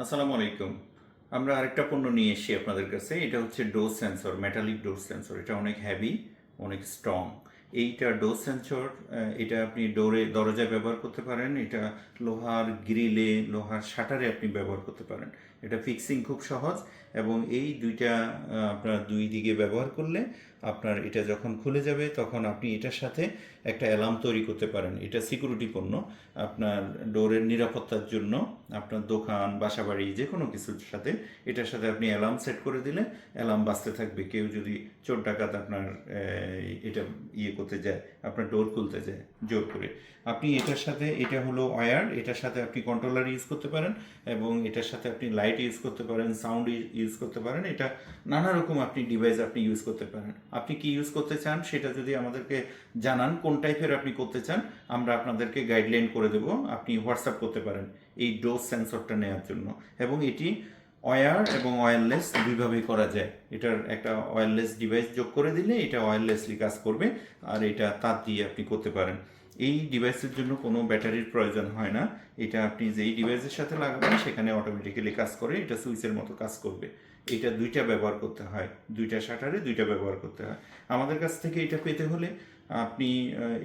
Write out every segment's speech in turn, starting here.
আসসালামু আলাইকুম। আমরা আরেকটা পণ্য নিয়ে এসেছি আপনাদের কাছে। এটা হচ্ছে dose sensor, metallic dose sensor. এটা অনেক হেভি, অনেক স্ট্রং। এইটা ডোজ সেন্সর, এটা আপনি দরজায় ব্যবহার করতে পারেন। এটা লোহার গ্রিলে, লোহার শাটারে আপনি ব্যবহার করতে পারেন। এটা ফিক্সিং খুব সহজ এবং এই দুইটা আপনার দুই দিকে ব্যবহার করলে আপনার এটা যখন খুলে যাবে তখন আপনি এটার সাথে একটা অ্যালার্ম তৈরি করতে পারেন। এটা সিকিউরিটি পণ্য, আপনার ডোরের নিরাপত্তার জন্য। আপনার দোকান, বাসাবাড়ি যে কোনো কিছুর সাথে এটার সাথে আপনি অ্যালার্ম সেট করে দিলে অ্যালার্ম বাজতে থাকবে। কেউ যদি চোর ডাকাত আপনার এটা করতে যায়, আপনার ডোর খুলতে যায় জোর করে, আপনি এটার সাথে, এটা হলো ওয়্যার, এটার সাথে আপনি কন্ট্রোলার ইউজ করতে পারেন এবং এটার সাথে আপনি লাইট ইউজ করতে পারেন, সাউন্ড ইউজ করতে পারেন। এটা নানা রকম আপনি ডিভাইস আপনি ইউজ করতে পারেন। আপনি কি ইউজ করতে চান সেটা যদি আমাদেরকে জানান, কোন টাইপের আপনি করতে চান, আমরা আপনাদেরকে গাইডলাইন করে দেব। আপনি হোয়াটসঅ্যাপ করতে পারেন এই ডোজ সেন্সরটা নেওয়ার জন্য। এবং এটি ওয়্যার এবং ওয়্যারলেস দুইভাবেই করা যায়। এটার একটা ওয়্যারলেস ডিভাইস যোগ করে দিলে এটা ওয়্যারলেসলি কাজ করবে, আর এটা তার দিয়ে আপনি করতে পারেন। এই ডিভাইসের জন্য কোনো ব্যাটারির প্রয়োজন হয় না। এটা আপনি যেই ডিভাইসের সাথে লাগাবেন সেখানে অটোমেটিক্যালি কাজ করে, এটা সুইচের মতো কাজ করবে। এটা দুইটা ব্যবহার করতে হয়, দুইটা শাটারে দুইটা ব্যবহার করতে হয়। আমাদের কাছ থেকে এটা পেতে হলে আপনি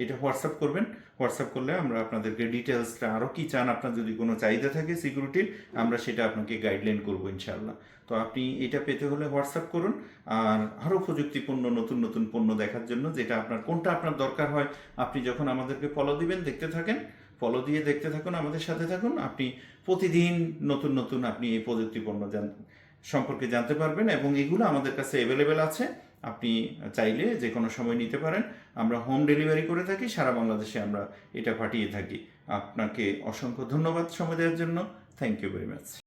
এটা হোয়াটসঅ্যাপ করবেন। হোয়াটসঅ্যাপ করলে আমরা আপনাদেরকে ডিটেলসটা, আরও কি চান, আপনার যদি কোনো চাহিদা থাকে সিকিউরিটির, আমরা সেটা আপনাকে গাইডলাইন করবো ইনশাল্লাহ। তো আপনি এটা পেতে হলে হোয়াটসঅ্যাপ করুন। আর আরও প্রযুক্তিপূর্ণ নতুন নতুন পণ্য দেখার জন্য, যেটা আপনার কোনটা আপনার দরকার হয়, আপনি যখন আমাদেরকে ফলো দিবেন, দেখতে থাকেন, ফলো দিয়ে দেখতে থাকুন, আমাদের সাথে থাকুন। আপনি প্রতিদিন নতুন নতুন আপনি এই প্রযুক্তিপণ্য সম্পর্কে জানতে পারবেন এবং এগুলো আমাদের কাছে অ্যাভেলেবেল আছে। আপনি চাইলে যে কোনো সময় নিতে পারেন। আমরা হোম ডেলিভারি করে থাকি, সারা বাংলাদেশে আমরা এটা পাঠিয়ে থাকি। আপনাকে অসংখ্য ধন্যবাদ সময় দেওয়ার জন্য। Thank you very much.